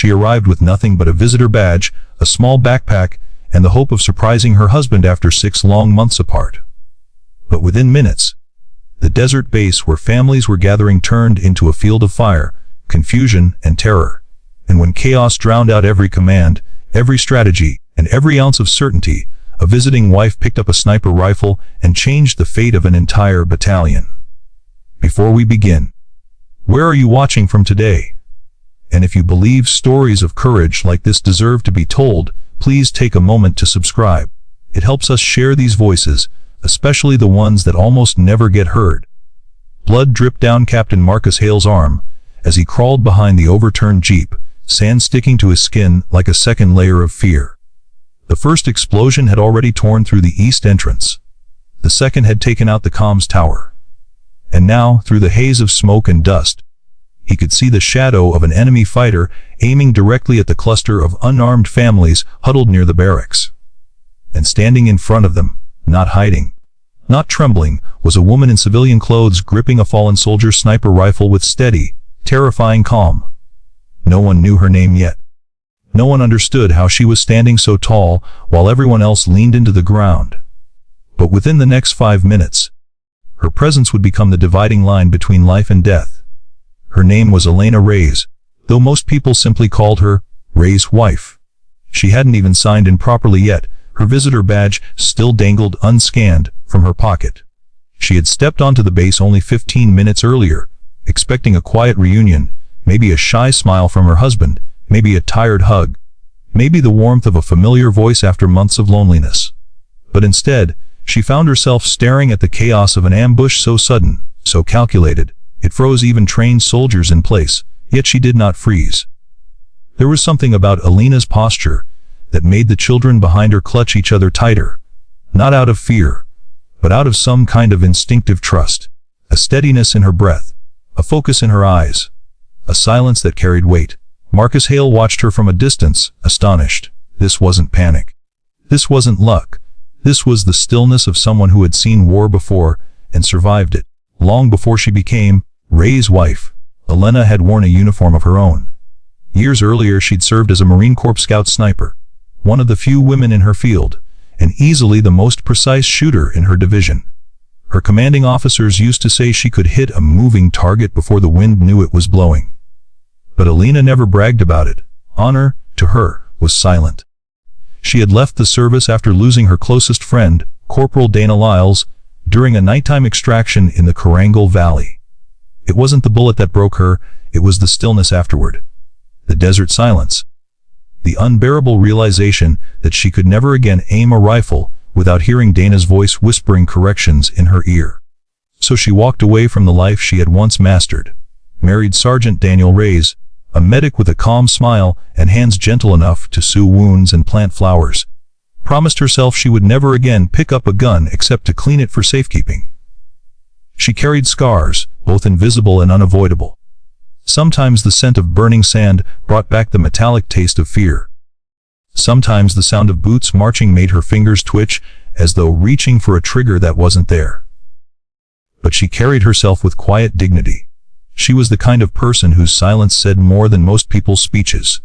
She arrived with nothing but a visitor badge, a small backpack, and the hope of surprising her husband after 6 long months apart. But within minutes, the desert base where families were gathering turned into a field of fire, confusion, and terror. And when chaos drowned out every command, every strategy, and every ounce of certainty, a visiting wife picked up a sniper rifle and changed the fate of an entire battalion. Before we begin, where are you watching from today? And if you believe stories of courage like this deserve to be told, please take a moment to subscribe. It helps us share these voices, especially the ones that almost never get heard. Blood dripped down Captain Marcus Hale's arm as he crawled behind the overturned jeep, sand sticking to his skin like a second layer of fear. The first explosion had already torn through the east entrance. The second had taken out the comms tower. And now, through the haze of smoke and dust, he could see the shadow of an enemy fighter aiming directly at the cluster of unarmed families huddled near the barracks. And standing in front of them, not hiding, not trembling, was a woman in civilian clothes gripping a fallen soldier's sniper rifle with steady, terrifying calm. No one knew her name yet. No one understood how she was standing so tall while everyone else leaned into the ground. But within the next 5 minutes, her presence would become the dividing line between life and death. Her name was Elena Reyes, though most people simply called her Reyes' wife. She hadn't even signed in properly yet. Her visitor badge still dangled unscanned from her pocket. She had stepped onto the base only 15 minutes earlier, expecting a quiet reunion, maybe a shy smile from her husband, maybe a tired hug, maybe the warmth of a familiar voice after months of loneliness. But instead, she found herself staring at the chaos of an ambush so sudden, so calculated, it froze even trained soldiers in place, yet she did not freeze. There was something about Elena's posture that made the children behind her clutch each other tighter, not out of fear, but out of some kind of instinctive trust, a steadiness in her breath, a focus in her eyes, a silence that carried weight. Marcus Hale watched her from a distance, astonished. This wasn't panic. This wasn't luck. This was the stillness of someone who had seen war before and survived it. Long before she became Reyes' wife, Elena had worn a uniform of her own. Years earlier she'd served as a Marine Corps scout sniper, one of the few women in her field, and easily the most precise shooter in her division. Her commanding officers used to say she could hit a moving target before the wind knew it was blowing. But Elena never bragged about it. Honor, to her, was silent. She had left the service after losing her closest friend, Corporal Dana Lyles, during a nighttime extraction in the Korangal Valley. It wasn't the bullet that broke her, it was the stillness afterward. The desert silence. The unbearable realization that she could never again aim a rifle without hearing Dana's voice whispering corrections in her ear. So she walked away from the life she had once mastered, married Sergeant Daniel Reyes, a medic with a calm smile and hands gentle enough to sew wounds and plant flowers, promised herself she would never again pick up a gun except to clean it for safekeeping. She carried scars, both invisible and unavoidable. Sometimes the scent of burning sand brought back the metallic taste of fear. Sometimes the sound of boots marching made her fingers twitch as though reaching for a trigger that wasn't there. But she carried herself with quiet dignity. She was the kind of person whose silence said more than most people's speeches.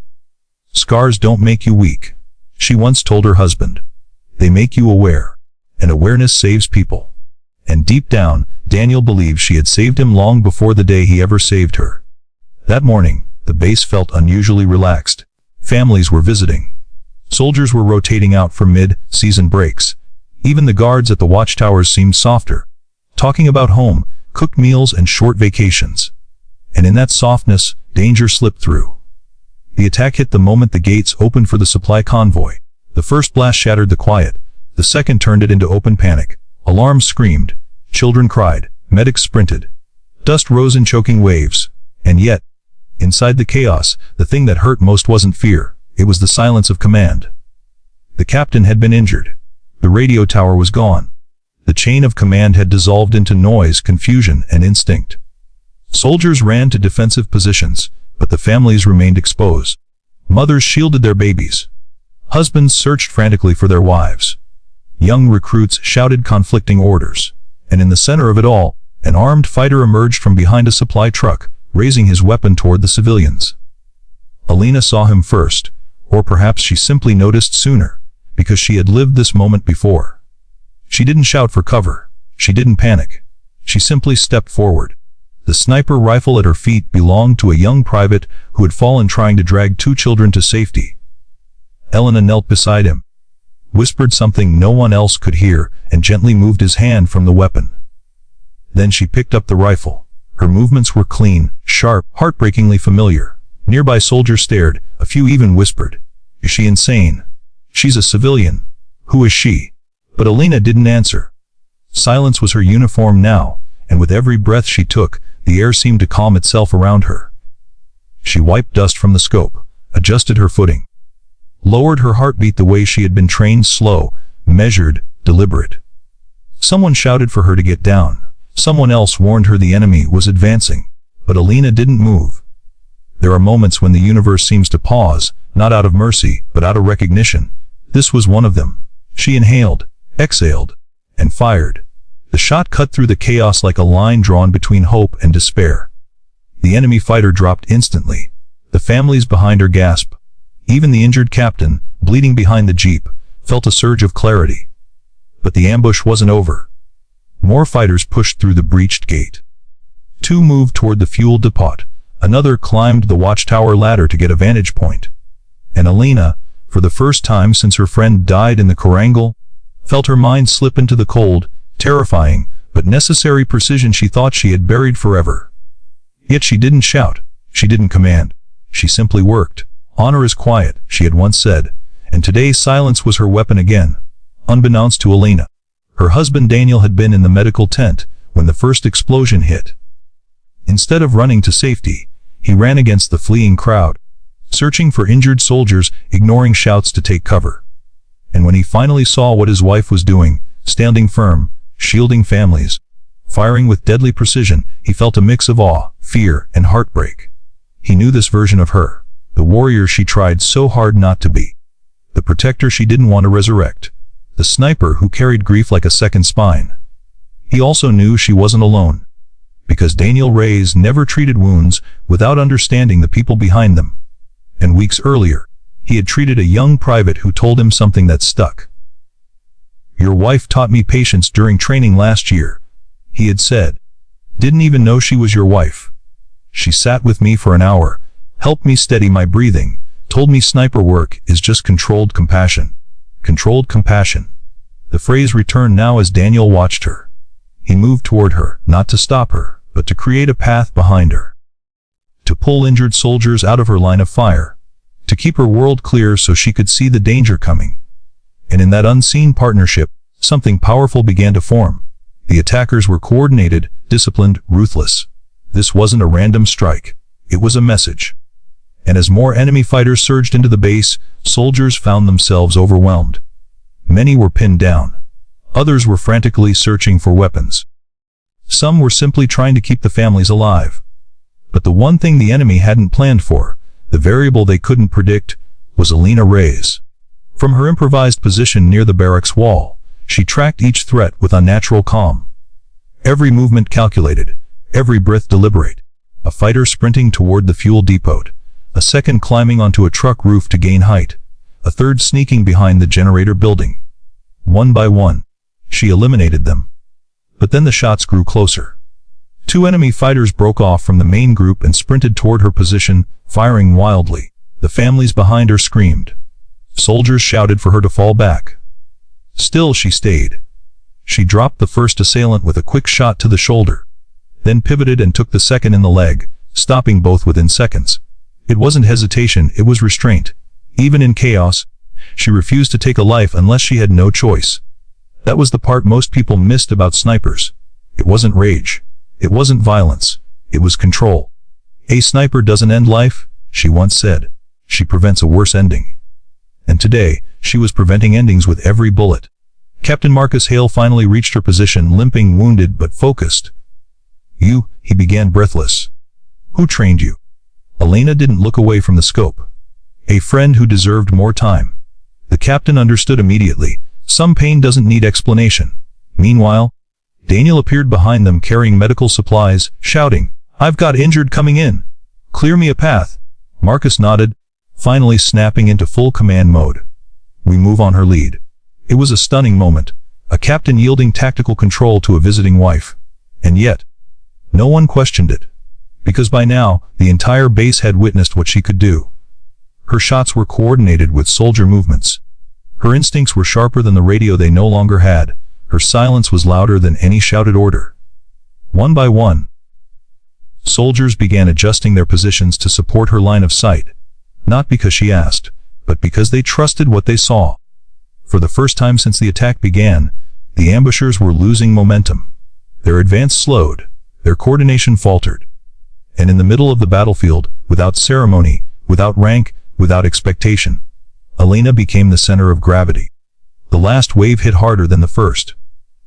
Scars don't make you weak, she once told her husband. They make you aware, and awareness saves people. And deep down, Daniel believed she had saved him long before the day he ever saved her. That morning, the base felt unusually relaxed. Families were visiting. Soldiers were rotating out for mid-season breaks. Even the guards at the watchtowers seemed softer, talking about home, cooked meals, and short vacations. And in that softness, danger slipped through. The attack hit the moment the gates opened for the supply convoy. The first blast shattered the quiet. The second turned it into open panic. Alarms screamed. Children cried. Medics sprinted. Dust rose in choking waves. And yet, inside the chaos, the thing that hurt most wasn't fear. It was the silence of command. The captain had been injured. The radio tower was gone. The chain of command had dissolved into noise, confusion, and instinct. Soldiers ran to defensive positions, but the families remained exposed. Mothers shielded their babies. Husbands searched frantically for their wives. Young recruits shouted conflicting orders. And in the center of it all, an armed fighter emerged from behind a supply truck, raising his weapon toward the civilians. Alina saw him first, or perhaps she simply noticed sooner, because she had lived this moment before. She didn't shout for cover. She didn't panic. She simply stepped forward. The sniper rifle at her feet belonged to a young private who had fallen trying to drag 2 children to safety. Elena knelt beside him, whispered something no one else could hear, and gently moved his hand from the weapon. Then she picked up the rifle. Her movements were clean, sharp, heartbreakingly familiar. Nearby soldiers stared, a few even whispered, "Is she insane? She's a civilian. Who is she?" But Alina didn't answer. Silence was her uniform now, and with every breath she took, the air seemed to calm itself around her. She wiped dust from the scope, adjusted her footing, lowered her heartbeat the way she had been trained, slow, measured, deliberate. Someone shouted for her to get down. Someone else warned her the enemy was advancing. But Alina didn't move. There are moments when the universe seems to pause, not out of mercy, but out of recognition. This was one of them. She inhaled, exhaled, and fired. The shot cut through the chaos like a line drawn between hope and despair. The enemy fighter dropped instantly. The families behind her gasped. Even the injured captain, bleeding behind the jeep, felt a surge of clarity. But the ambush wasn't over. More fighters pushed through the breached gate. 2 moved toward the fuel depot. Another climbed the watchtower ladder to get a vantage point. And Alina, for the first time since her friend died in the Korangal, felt her mind slip into the cold, terrifying, but necessary precision she thought she had buried forever. Yet she didn't shout. She didn't command. She simply worked. Honor is quiet, she had once said, and today silence was her weapon again. Unbeknownst to Alina, her husband Daniel had been in the medical tent when the first explosion hit. Instead of running to safety, he ran against the fleeing crowd, searching for injured soldiers, ignoring shouts to take cover. And when he finally saw what his wife was doing, standing firm, shielding families, firing with deadly precision, he felt a mix of awe, fear, and heartbreak. He knew this version of her, the warrior she tried so hard not to be, the protector she didn't want to resurrect, the sniper who carried grief like a second spine. He also knew she wasn't alone, because Daniel Reyes never treated wounds without understanding the people behind them. And weeks earlier, he had treated a young private who told him something that stuck. "Your wife taught me patience during training last year," he had said. "Didn't even know she was your wife. She sat with me for an hour, helped me steady my breathing, told me sniper work is just controlled compassion." Controlled compassion. The phrase returned now as Daniel watched her. He moved toward her, not to stop her, but to create a path behind her. To pull injured soldiers out of her line of fire. To keep her world clear so she could see the danger coming. And in that unseen partnership, something powerful began to form. The attackers were coordinated, disciplined, ruthless. This wasn't a random strike. It was a message. And as more enemy fighters surged into the base, soldiers found themselves overwhelmed. Many were pinned down. Others were frantically searching for weapons. Some were simply trying to keep the families alive. But the one thing the enemy hadn't planned for, the variable they couldn't predict, was Alina Reyes. From her improvised position near the barracks wall, she tracked each threat with unnatural calm. Every movement calculated, every breath deliberate. A fighter sprinting toward the fuel depot, a second climbing onto a truck roof to gain height, a third sneaking behind the generator building. One by one, she eliminated them. But then the shots grew closer. 2 enemy fighters broke off from the main group and sprinted toward her position, firing wildly. The families behind her screamed. Soldiers shouted for her to fall back. Still she stayed. She dropped the first assailant with a quick shot to the shoulder, then pivoted and took the second in the leg, stopping both within seconds. It wasn't hesitation, it was restraint. Even in chaos, she refused to take a life unless she had no choice. That was the part most people missed about snipers. It wasn't rage. It wasn't violence. It was control. "A sniper doesn't end life," she once said. "She prevents a worse ending." And today, she was preventing endings with every bullet. Captain Marcus Hale finally reached her position, limping, wounded but focused. "You," he began, breathless. "Who trained you?" Alina didn't look away from the scope. "A friend who deserved more time." The captain understood immediately. Some pain doesn't need explanation. Meanwhile, Daniel appeared behind them carrying medical supplies, shouting, "I've got injured coming in. Clear me a path." Marcus nodded, finally snapping into full command mode. We move on her lead. It was a stunning moment, a captain yielding tactical control to a visiting wife. And yet, no one questioned it. Because by now, the entire base had witnessed what she could do. Her shots were coordinated with soldier movements. Her instincts were sharper than the radio they no longer had. Her silence was louder than any shouted order. One by one, soldiers began adjusting their positions to support her line of sight, not because she asked, but because they trusted what they saw. For the first time since the attack began, the ambushers were losing momentum. Their advance slowed, their coordination faltered. And in the middle of the battlefield, without ceremony, without rank, without expectation, Elena became the center of gravity. The last wave hit harder than the first.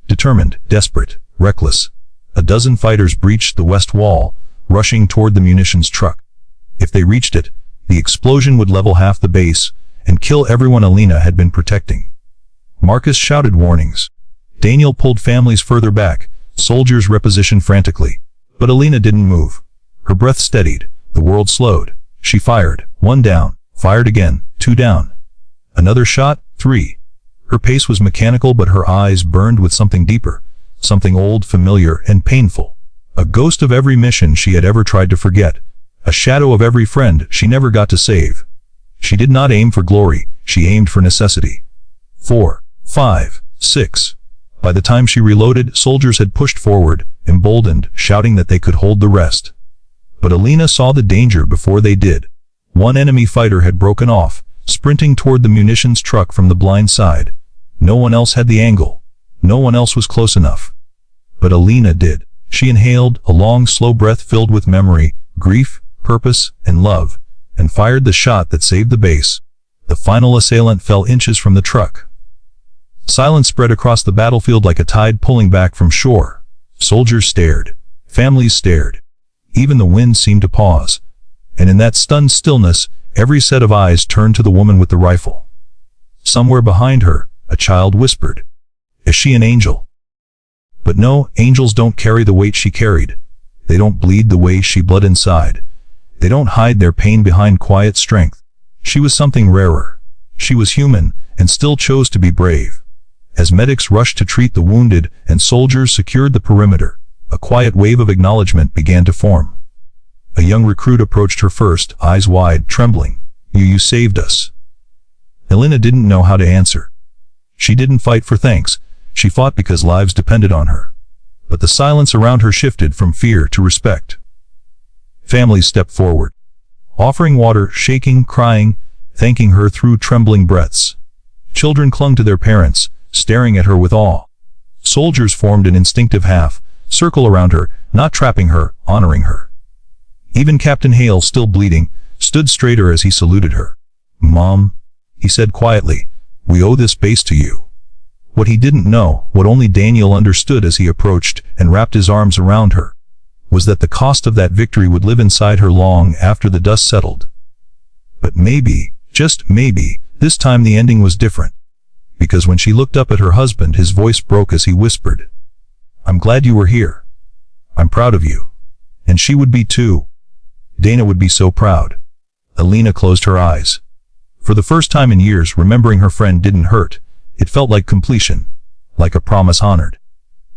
Determined, desperate, reckless, a dozen fighters breached the west wall, rushing toward the munitions truck. If they reached it, the explosion would level half the base and kill everyone Elena had been protecting. Marcus shouted warnings. Daniel pulled families further back, soldiers repositioned frantically. But Elena didn't move. Her breath steadied, the world slowed. She fired, 1 down, fired again, 2 down. Another shot, 3. Her pace was mechanical, but her eyes burned with something deeper, something old, familiar, and painful. A ghost of every mission she had ever tried to forget, a shadow of every friend she never got to save. She did not aim for glory, she aimed for necessity. 4, 5, 6. By the time she reloaded, soldiers had pushed forward, emboldened, shouting that they could hold the rest. But Elena saw the danger before they did. One enemy fighter had broken off, sprinting toward the munitions truck from the blind side. No one else had the angle. No one else was close enough. But Elena did. She inhaled, a long, slow breath filled with memory, grief, purpose, and love, and fired the shot that saved the base. The final assailant fell inches from the truck. Silence spread across the battlefield like a tide pulling back from shore. Soldiers stared. Families stared. Even the wind seemed to pause. And in that stunned stillness, every set of eyes turned to the woman with the rifle. Somewhere behind her, a child whispered, "Is she an angel?" But no, angels don't carry the weight she carried. They don't bleed the way she bled inside. They don't hide their pain behind quiet strength. She was something rarer. She was human, and still chose to be brave. As medics rushed to treat the wounded and soldiers secured the perimeter, a quiet wave of acknowledgement began to form. A young recruit approached her first, eyes wide, trembling. You saved us." Elena didn't know how to answer. She didn't fight for thanks. She fought because lives depended on her. But the silence around her shifted from fear to respect. Families stepped forward, offering water, shaking, crying, thanking her through trembling breaths. Children clung to their parents, staring at her with awe. Soldiers formed an instinctive half circle around her, not trapping her, honoring her. Even Captain Hale, still bleeding, stood straighter as he saluted her. "Mom," he said quietly, "we owe this base to you." What he didn't know, what only Daniel understood as he approached and wrapped his arms around her, was that the cost of that victory would live inside her long after the dust settled. But maybe, just maybe, this time the ending was different. Because when she looked up at her husband, his voice broke as he whispered, "I'm glad you were here. I'm proud of you." And she would be too. Dana would be so proud. Elena closed her eyes. For the first time in years, remembering her friend didn't hurt. It felt like completion, like a promise honored.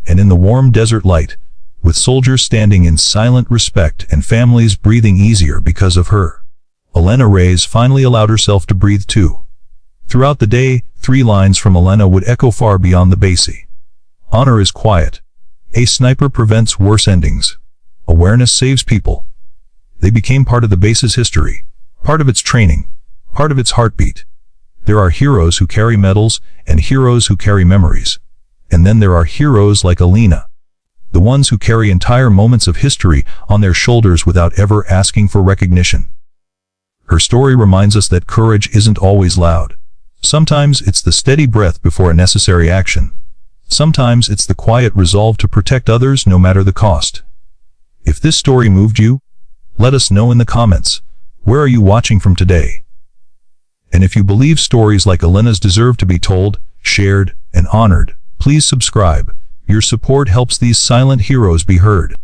And in the warm desert light, with soldiers standing in silent respect and families breathing easier because of her, Elena Reyes finally allowed herself to breathe too. Throughout the day, 3 lines from Elena would echo far beyond the base. Honor is quiet. A sniper prevents worse endings. Awareness saves people. They became part of the base's history, part of its training, part of its heartbeat. There are heroes who carry medals and heroes who carry memories. And then there are heroes like Elena, the ones who carry entire moments of history on their shoulders without ever asking for recognition. Her story reminds us that courage isn't always loud. Sometimes it's the steady breath before a necessary action. Sometimes it's the quiet resolve to protect others no matter the cost. If this story moved you, let us know in the comments. Where are you watching from today? And if you believe stories like Elena's deserve to be told, shared, and honored, please subscribe. Your support helps these silent heroes be heard.